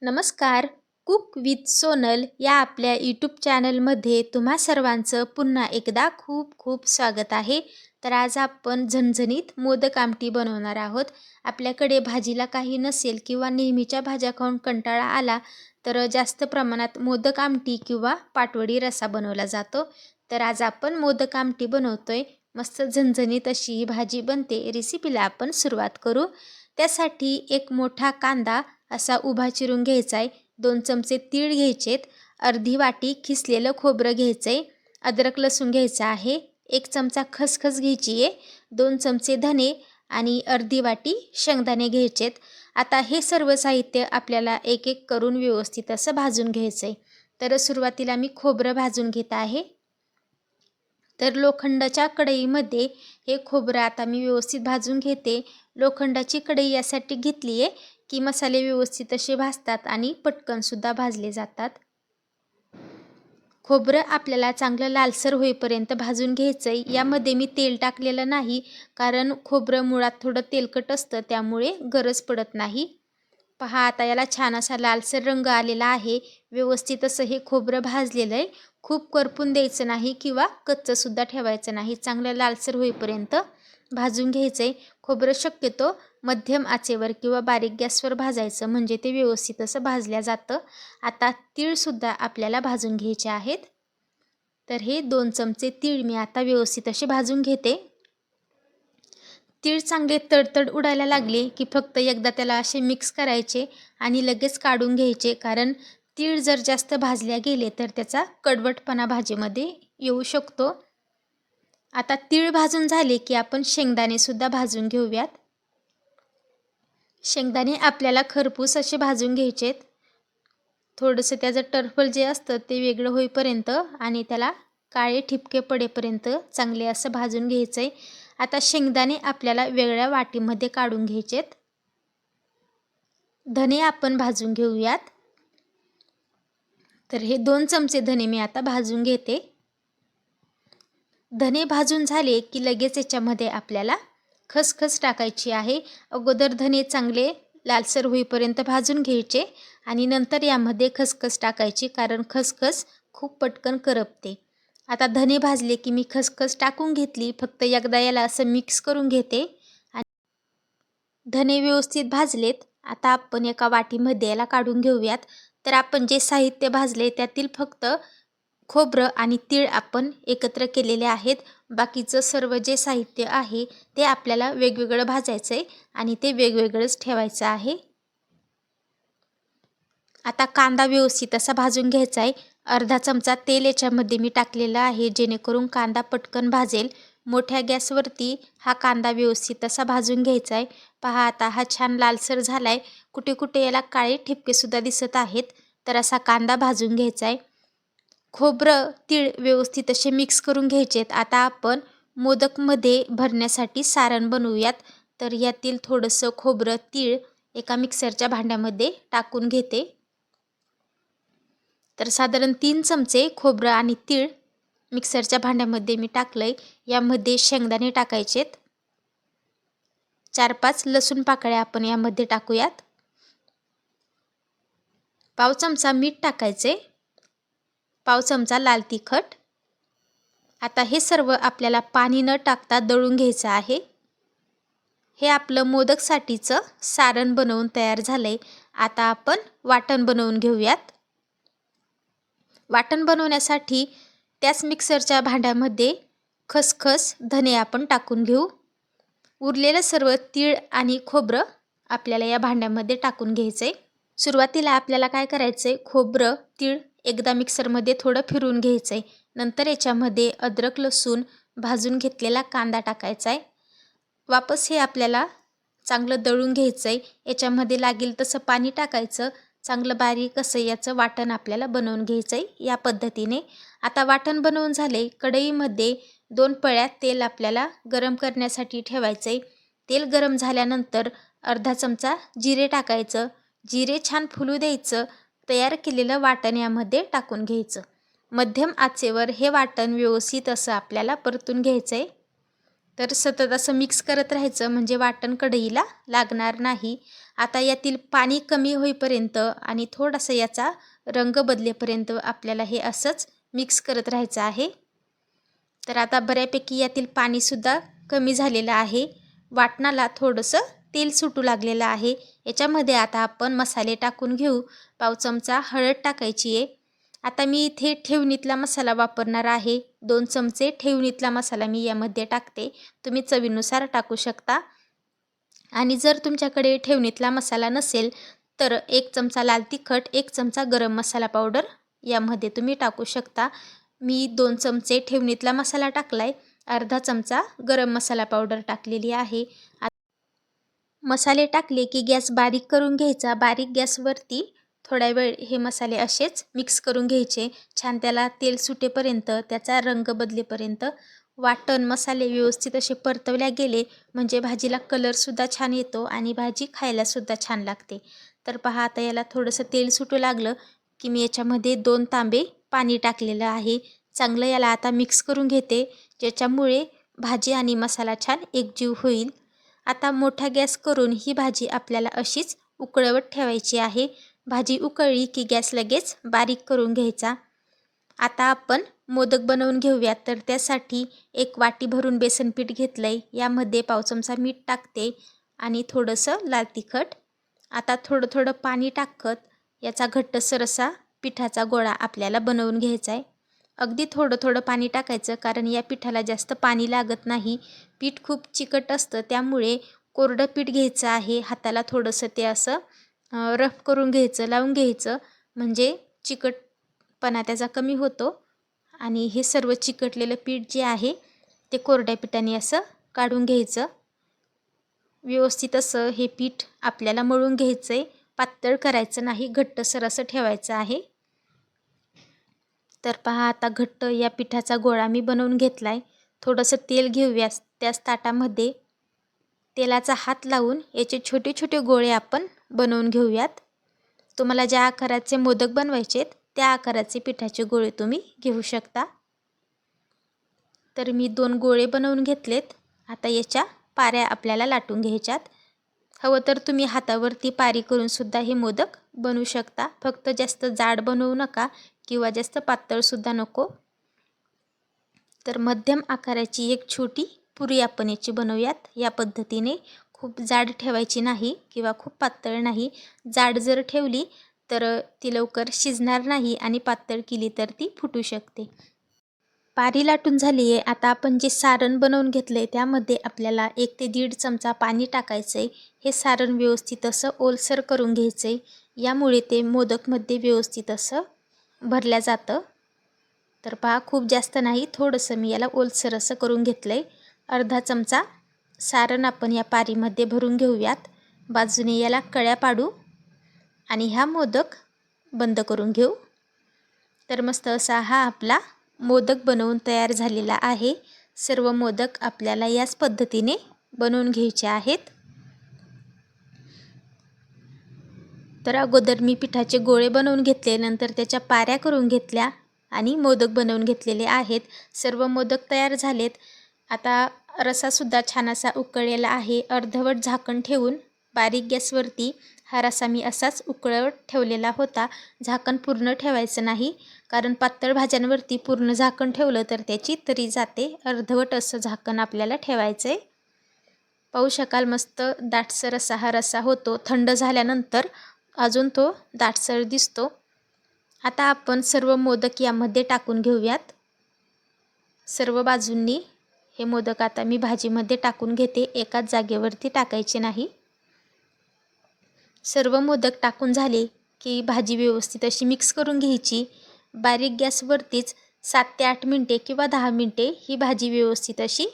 नमस्कार. Cook with Sonal या आपल्या यूट्यूब चॅनलमध्ये तुम्हा सर्वांचं पुन्हा एकदा खूप खूप स्वागत आहे. तर आज आपण झणझणीत मोदक आमटी बनवणार आहोत. आपल्याकडे भाजीला काही नसेल किंवा नेहमीच्या भाज्या खाऊन कंटाळा आला तर जास्त प्रमाणात मोदक आमटी किंवा पाटवडी रस्सा बनवला जातो. तर आज आपण मोदक आमटी बनवतोय. मस्त झणझणीत अशी ही भाजी बनते. रेसिपीला आपण सुरुवात करू. त्यासाठी एक मोठा कांदा असा उभा चिरून घ्यायचा आहे. 2 चमचे तीळ घ्यायचेत. अर्धी वाटी खिसलेलं खोबरं घ्यायचं आहे. अद्रक लसूण घ्यायचं आहे. 1 चमचा खसखस घ्यायची आहे. 2 चमचे धने आणि अर्धी वाटी शेंगदाणे घ्यायचेत. आता हे सर्व साहित्य आपल्याला एक एक करून व्यवस्थित असं भाजून घ्यायचं आहे. तर सुरुवातीला मी खोबरं भाजून घेत आहे. तर लोखंडाच्या कढईमध्ये हे खोबरं आता मी व्यवस्थित भाजून घेते. लोखंडाची कढई यासाठी घेतली आहे की मसाले व्यवस्थित असे भाजतात आणि पटकनसुद्धा भाजले जातात. खोबरं आपल्याला चांगलं लालसर होईपर्यंत भाजून घ्यायचं आहे. यामध्ये मी तेल टाकलेलं नाही, कारण खोबरं मुळात थोडं तेलकट असतं, त्यामुळे गरज पडत नाही. पहा, आता याला छान असा लालसर रंग आलेला आहे. व्यवस्थित असं हे खोबरं भाजलेलं आहे. खूप करपून द्यायचं नाही किंवा कच्चंसुद्धा ठेवायचं नाही. चांगलं लालसर होईपर्यंत भाजून घ्यायचं आहे. खोबरं शक्यतो मध्यम आचेवर किंवा बारीक गॅसवर भाजायचं, म्हणजे ते व्यवस्थित असं भाजल्या जातं. आता तीळसुद्धा आपल्याला भाजून घ्यायचे आहेत. तर हे 2 चमचे तीळ मी आता व्यवस्थित असे भाजून घेते. तीळ चांगले तडतड उडायला लागले की फक्त एकदा त्याला असे मिक्स करायचे आणि लगेच काढून घ्यायचे, कारण तीळ जर जास्त भाजल्या गेले तर त्याचा कडवटपणा भाजीमध्ये येऊ शकतो. आता तीळ भाजून झाले की आपण शेंगदाणेसुद्धा भाजून घेऊयात. शेंगदाणे आपल्याला खरपूस असे भाजून घ्यायचेत. थोडंसं त्याचं टरफल जे असतं ते वेगळं होईपर्यंत आणि त्याला काळे ठिपके पडेपर्यंत चांगले असं भाजून घ्यायचं आहे. आता शेंगदाणे आपल्याला वेगळ्या वाटीमध्ये काढून घ्यायचेत. धने आपण भाजून घेऊयात. तर हे 2 चमचे धने मी आता भाजून घेते. धने भाजून झाले की लगेच याच्यामध्ये आपल्याला खसखस टाकायची आहे. अगोदर धने चांगले लालसर होईपर्यंत भाजून घ्यायचे आणि नंतर यामध्ये खसखस टाकायची, कारण खसखस खूप पटकन करपते. आता धने भाजले की मी खसखस टाकून घेतली. फक्त एकदा याला असं मिक्स करून घेते आणि धने व्यवस्थित भाजलेत. आता आपण एका वाटीमध्ये याला काढून घेऊयात. तर आपण जे साहित्य भाजले त्यातील फक्त खोबरं आणि तीळ आपण एकत्र केलेले आहेत. बाकीचं सर्व जे साहित्य आहे ते आपल्याला वेगवेगळं भाजायचं आहे आणि ते वेगवेगळंच ठेवायचं आहे. आता कांदा व्यवस्थित असा भाजून घ्यायचा आहे. अर्धा चमचा तेल याच्यामध्ये मी टाकलेलं आहे, जेणेकरून कांदा पटकन भाजेल. मोठ्या गॅसवरती हा कांदा व्यवस्थित असा भाजून घ्यायचा आहे. पहा, आता हा छान लालसर झाला आहे. कुठे कुठे याला काळे ठिपकेसुद्धा दिसत आहेत. तर असा कांदा भाजून घ्यायचा आहे. खोबरं तीळ व्यवस्थित असे मिक्स करून घ्यायचेत. आता आपण मोदकमध्ये भरण्यासाठी सारण बनवूयात. तर यातील थोडंसं खोबरं तीळ एका मिक्सरच्या भांड्यामध्ये टाकून घेते. तर साधारण 3 चमचे खोबरं आणि तीळ मिक्सरच्या भांड्यामध्ये मी टाकलंय. यामध्ये शेंगदाणे टाकायचेत. 4-5 लसूण पाकळ्या आपण यामध्ये टाकूयात. पाव चमचा मीठ टाकायचे. पाव चमचा लाल तिखट. आता हे सर्व आपल्याला पाणी न टाकता दळून घ्यायचं आहे. हे आपलं मोदकसाठीचं सारण बनवून तयार झालंय. आता आपण वाटण बनवून घेऊयात. वाटण बनवण्यासाठी त्याच मिक्सरच्या भांड्यामध्ये खसखस धने आपण टाकून घेऊ. उरलेलं सर्व तीळ आणि खोबरं आपल्याला या भांड्यामध्ये टाकून घ्यायचं आहे. सुरुवातीला आपल्याला काय करायचं आहे, खोबरं तीळ एकदा मिक्सरमध्ये थोडं फिरवून घ्यायचं आहे. नंतर याच्यामध्ये अद्रक लसूण भाजून घेतलेला कांदा टाकायचा आहे. वापस हे आपल्याला चांगलं दळून घ्यायचं आहे. याच्यामध्ये लागेल तसं पाणी टाकायचं. चांगलं बारीक असं याचं वाटण आपल्याला बनवून घ्यायचं आहे या पद्धतीने. आता वाटण बनवून झाले. कढईमध्ये 2 पळ्या तेल आपल्याला गरम करण्यासाठी ठेवायचं आहे. तेल गरम झाल्यानंतर अर्धा चमचा जिरे टाकायचं. जिरे छान फुलू द्यायचं. तयार केलेलं वाटण यामध्ये टाकून घ्यायचं. मध्यम आचेवर हे वाटण व्यवस्थित असं आपल्याला परतून घ्यायचं आहे. तर सतत असं मिक्स करत राहायचं, म्हणजे वाटण कढईला लागणार नाही. आता यातील पाणी कमी होईपर्यंत आणि थोडासा याचा रंग बदलेपर्यंत आपल्याला हे असंच मिक्स करत राहायचं आहे. तर आता बऱ्यापैकी यातील पाणीसुद्धा कमी झालेलं आहे. वाटणाला थोडंसं तेल सुटू लागलेलं आहे. याच्यामध्ये आता आपण मसाले टाकून घेऊ. पाव चमचा हळद टाकायची आहे. आता मी इथे ठेवणीतला मसाला वापरणार आहे. 2 चमचे ठेवणीतला मसाला मी यामध्ये टाकते. तुम्ही चवीनुसार टाकू शकता. आणि जर तुमच्याकडे ठेवणीतला मसाला नसेल तर 1 चमचा लाल तिखट, 1 चमचा गरम मसाला पावडर यामध्ये तुम्ही टाकू शकता. मी 2 चमचे ठेवणीतला मसाला टाकलाय, अर्धा चमचा गरम मसाला पावडर टाकलेली आहे. मसाले टाकले की गॅस बारीक करून घ्यायचा. बारीक गॅसवरती थोडा वेळ हे मसाले असेच मिक्स करून घ्यायचे. छान त्याला तेल सुटेपर्यंत, त्याचा रंग बदलेपर्यंत. वाटण मसाले व्यवस्थित असे परतवल्या गेले म्हणजे भाजीला कलरसुद्धा छान येतो आणि भाजी खायलासुद्धा छान लागते. तर पहा आता याला थोडंसं तेल सुटू लागलं की मी याच्यामध्ये 2 तांबे पाणी टाकलेलं आहे. चांगलं याला आता मिक्स करून घेते, ज्याच्यामुळे भाजी आणि मसाला छान एकजीव होईल. आता मोठा गॅस करून ही भाजी आपल्याला अशीच उकळवत ठेवायची आहे. भाजी उकळली की गॅस लगेच बारीक करून घ्यायचा. आता आपण मोदक बनवून घेऊयात. तर त्यासाठी 1 वाटी भरून बेसन पीठ घेतलंय. यामध्ये पाव चमचा मीठ टाकते आणि थोडंसं लाल तिखट. आता थोडं थोडं पाणी टाकत याचा घट्टसर असा पिठाचा गोळा आपल्याला बनवून घ्यायचा आहे. अगदी थोडं थोडं पाणी टाकायचं, कारण या पिठाला जास्त पाणी लागत नाही. पीठ खूप चिकट असतं, त्यामुळे कोरडं पीठ घ्यायचं आहे. हाताला थोडंसं ते असं रफ करून घ्यायचं, लावून घ्यायचं, म्हणजे चिकटपणा त्याचा कमी होतो. आणि हे सर्व चिकटलेलं पीठ जे आहे ते कोरड्या पिठाने असं काढून घ्यायचं. व्यवस्थित असं हे पीठ आपल्याला मळून घ्यायचं आहे. पातळ करायचं नाही, घट्टसर असं ठेवायचं आहे. तर पहा आता घट्ट या पिठाचा गोळा मी बनवून घेतला आहे. थोडंसं तेल घेऊया त्याच ताटामध्ये. तेलाचा हात लावून याचे छोटे छोटे गोळे आपण बनवून घेऊयात. तुम्हाला ज्या आकाराचे मोदक बनवायचे त्या आकाराचे पिठाचे गोळे तुम्ही घेऊ शकता. तर मी 2 गोळे बनवून घेतलेत. आता याच्या पाऱ्या आपल्याला लाटून घ्यायच्यात. हवं तर तुम्ही हातावरती पारी करून सुद्धा हे मोदक बनवू शकता. फक्त जास्त जाड बनवू नका किंवा जास्त पातळसुद्धा नको. तर मध्यम आकाराची एक छोटी पुरी आपण याची बनवूयात. या पद्धतीने खूप जाड ठेवायची नाही किंवा खूप पातळ नाही. जाड जर ठेवली तर ती लवकर शिजणार नाही आणि पातळ केली तर ती फुटू शकते. पारी लाटून झाली आहे. आता आपण जे सारण बनवून घेतलं आहे त्यामध्ये आपल्याला 1 ते 1.5 चमचा पाणी टाकायचं आहे. हे सारण व्यवस्थित असं ओलसर करून घ्यायचं आहे. यामुळे ते मोदकमध्ये व्यवस्थित असं भरल्या जातं. तर पहा, खूप जास्त नाही, थोडंसं मी याला ओलसर असं करून घेतलं आहे. अर्धा चमचा सारण आपण या पारीमध्ये भरून घेऊयात. बाजूने याला कळ्या पाडू आणि हा मोदक बंद करून घेऊ. तर मस्त असा हा आपला मोदक बनवून तयार झालेला आहे. सर्व मोदक आपल्याला याच पद्धतीने बनवून घ्यायचे आहेत. तर अगोदर मी पिठाचे गोळे बनवून घेतले, नंतर त्याच्या पाऱ्या करून घेतल्या आणि मोदक बनवून घेतलेले आहेत. सर्व मोदक तयार झालेत. आता रसासुद्धा छान असा उकळलेला आहे. अर्धवट झाकण ठेवून बारीक गॅसवरती हा रसा मी असाच उकळवत ठेवलेला होता. झाकण पूर्ण ठेवायचं नाही, कारण पातळ भाज्यांवरती पूर्ण झाकण ठेवलं तर त्याची तरी जाते. अर्धवट असं झाकण आपल्याला ठेवायचं आहे. पाहू शकाल मस्त दाटसर असा हा रसा होतो. थंड झाल्यानंतर अजून तो दाटसर दिसतो. आता आपण सर्व मोदक यामध्ये टाकून घेऊयात. सर्व बाजूंनी हे मोदक आता मी भाजीमध्ये टाकून घेते. एकाच जागेवरती टाकायचे नाही. सर्व मोदक टाकून झाले की भाजी व्यवस्थित अशी मिक्स करून घ्यायची. बारीक गॅसवरतीच 7 ते 8 मिनटे किंवा 10 मिनटे ही भाजी व्यवस्थित अशी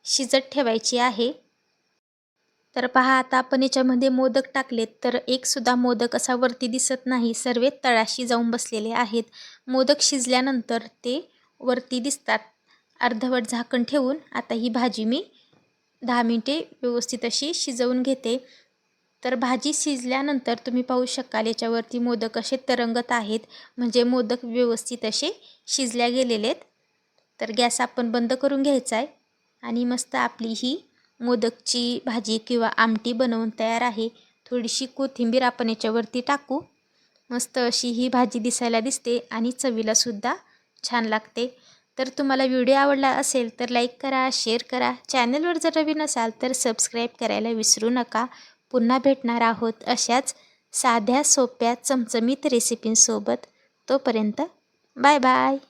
शिजत ठेवायची आहे. तर पहा, आता आपण याच्यामध्ये मोदक टाकलेत तर एकसुद्धा मोदक असा वरती दिसत नाही. सर्व तळाशी जाऊन बसलेले आहेत. मोदक शिजल्यानंतर ते वरती दिसतात. अर्धवट झाकण ठेवून आता ही भाजी मी 10 मिनटे व्यवस्थित अशी शिजवून घेते. तर भाजी शिजल्यानंतर तुम्ही पाहू शकाल याच्यावरती मोदक असे तरंगत आहेत, म्हणजे मोदक व्यवस्थित असे शिजल्या गेलेले आहेत. तर गॅस आपण बंद करून घ्यायचा आहे आणि मस्त आपली ही मोदकची भाजी किंवा आमटी बनवून तयार आहे. थोडीशी कोथिंबीर आपण याच्यावरती टाकू. मस्त अशी ही भाजी दिसायला दिसते आणि चवीलासुद्धा छान लागते. तर तुम्हाला व्हिडिओ आवडला असेल तर लाईक करा, शेअर करा. चॅनलवर जर नवीन असाल तर सबस्क्राईब करायला विसरू नका. पुन्हा भेटणार आहोत अशाच साध्या सोप्या चमचमीत रेसिपींसोबत. तोपर्यंत बाय बाय.